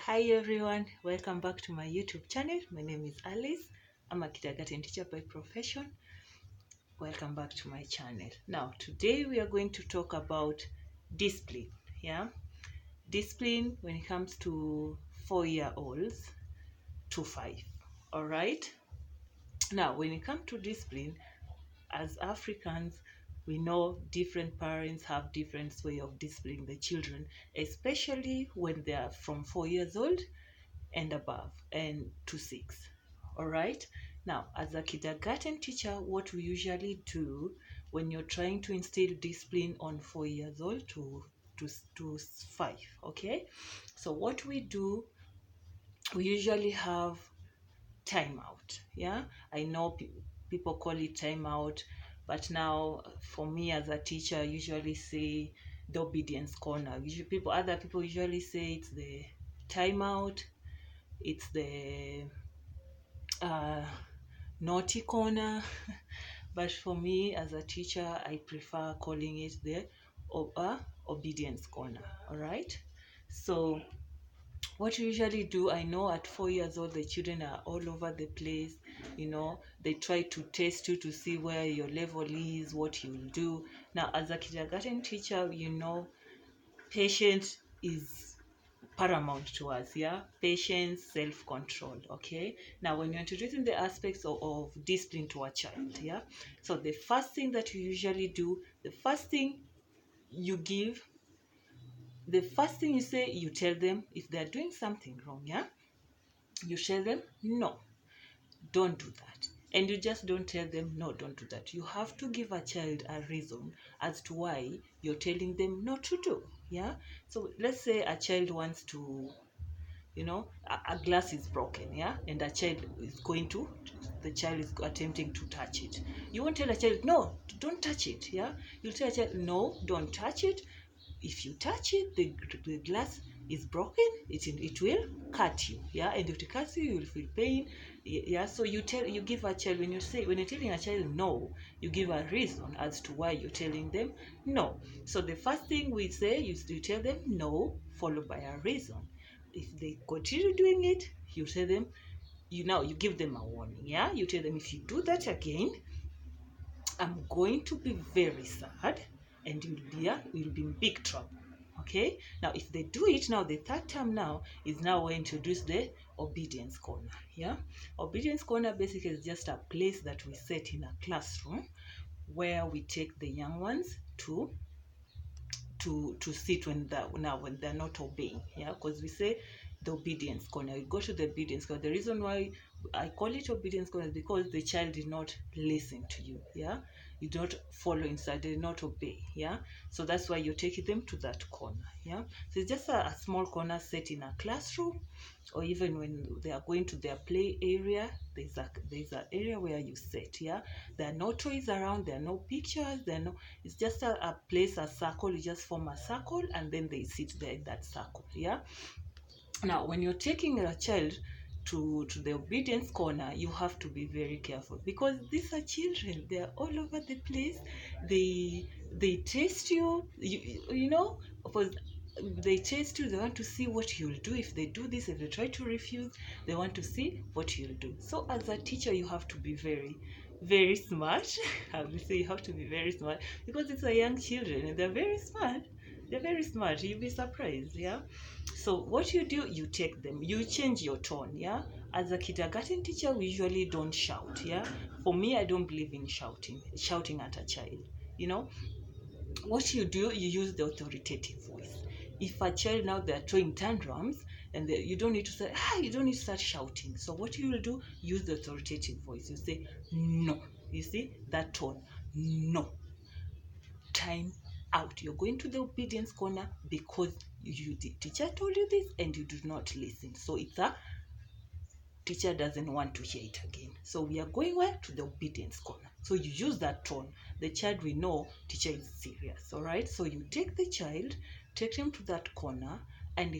Hi everyone, welcome back to my YouTube channel. My name is Alice. I'm a kindergarten teacher by profession. Welcome back to my channel. Now, today we are going to talk about discipline. Yeah, discipline when it comes to 4-year-olds to 5. All right. Now, when it comes to discipline, as Africans, we know different parents have different way of disciplining the children, especially when they are from 4 years old and above and to 6. All right. Now, as a kindergarten teacher, what we usually do when you're trying to instill discipline on 4 years old to 5, okay? So what we do, we usually have timeout. Yeah, I know people call it timeout, but now for me as a teacher, I usually say the obedience corner. Usually other people usually say it's the timeout, it's the uh, naughty corner. But for me as a teacher, I prefer calling it the obedience corner. All right. So what you usually do, I know at 4 years old the children are all over the place. They try to test you to see where your level is, what you'll do. Now as a kindergarten teacher, patience is paramount to us. Yeah, patience, self-control. Okay, now when you're introducing the aspects of discipline to a child, yeah, so the first thing that you usually do, the first thing you give, the first thing you say, you tell them if they're doing something wrong. Yeah, you tell them no, don't do that. And you just don't tell them no, don't do that. You have to give a child a reason as to why you're telling them not to do. Yeah, so let's say a child wants to, a glass is broken, yeah, and the child is attempting to touch it. You won't tell a child no, don't touch it. Yeah, you'll tell a child no, don't touch it. If you touch it, the glass is broken, it will cut you. Yeah, and if it cuts you, you will feel pain. Yeah, so you give a child, when you're telling a child no, you give a reason as to why you're telling them no. So the first thing we say is you tell them no, followed by a reason. If they continue doing it, you tell them, you give them a warning. Yeah, you tell them, if you do that again, I'm going to be very sad, and you'll be in big trouble. Okay, now if they do it, now the third term now is now we introduce the obedience corner. Yeah, obedience corner basically is just a place that we set in a classroom where we take the young ones to sit when they're not obeying. Yeah, because we say the obedience corner, you go to the obedience corner. The reason why I call it obedience corner is because the child did not listen to you. Yeah, you don't follow inside, they did not obey. Yeah, so that's why you're taking them to that corner. Yeah, so it's just a small corner set in a classroom, or even when they are going to their play area, there's an area where you sit. Yeah, there are no toys around, there are no pictures, it's just a place, a circle. You just form a circle and then they sit there in that circle. Yeah, now when you're taking a child to the obedience corner, you have to be very careful, because these are children, they're all over the place. They test you, because they test you. They want to see what you'll do if they do this. If they try to refuse, they want to see what you'll do. So as a teacher, you have to be very, very smart. I will say you have to be very smart, because it's a young children and they're very smart. They're very smart. You'll be surprised. Yeah, so what you do, you take them, you change your tone. Yeah, as a kindergarten teacher, we usually don't shout. Yeah, for me, I don't believe in shouting at a child. you know what you do, you use the authoritative voice. If a child, now they're throwing tantrums, and you don't need to say, you don't need to start shouting. So what you will do, use the authoritative voice. You say no. You see that tone? No. Time out. You're going to the obedience corner because the teacher told you this and you do not listen. So it's a teacher doesn't want to hear it again. So we are going where? To the obedience corner. So you use that tone. The child will know teacher is serious. All right. So you take the child, take him to that corner, and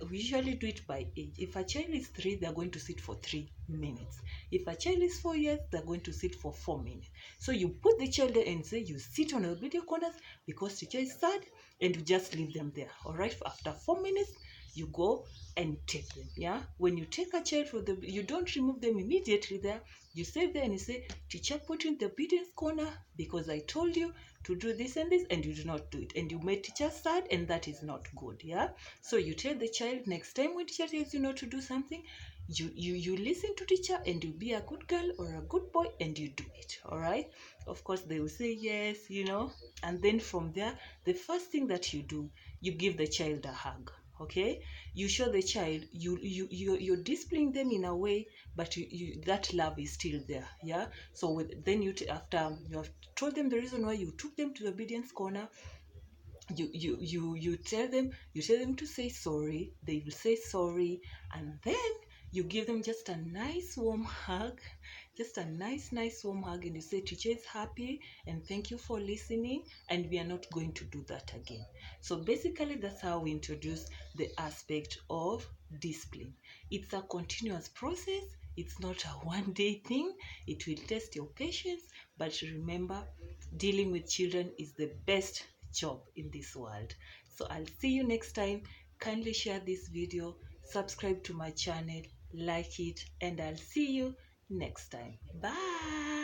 we usually do it by age. If a child is 3, they're going to sit for 3 minutes. If a child is 4 years, they're going to sit for 4 minutes. So you put the child there and say, you sit on the video corners because teacher is sad, and you just leave them there. All right. After 4 minutes, you go and take them. Yeah, when you take a child from the, you don't remove them immediately there. You stay there and you say, teacher put you in the obedience corner because I told you to do this and this, and you do not do it, and you made teacher sad, and that is not good. Yeah, so you tell the child, next time when teacher tells you not to do something, you listen to teacher, and you be a good girl or a good boy, and you do it. All right, of course they will say yes, and then from there, the first thing that you do, you give the child a hug. Okay, you show the child you're disciplining them in a way, but that love is still there. Yeah, so then after you have told them the reason why you took them to the obedience corner, you tell them to say sorry. They will say sorry, and then you give them just a nice warm hug, just a nice warm hug, and you say, teacher is happy and thank you for listening, and we are not going to do that again. So basically that's how we introduce the aspect of discipline. It's a continuous process. It's not a one day thing. It will test your patience, but remember, dealing with children is the best job in this world. So I'll see you next time. Kindly share this video, subscribe to my channel, like it, and I'll see you next time. Bye.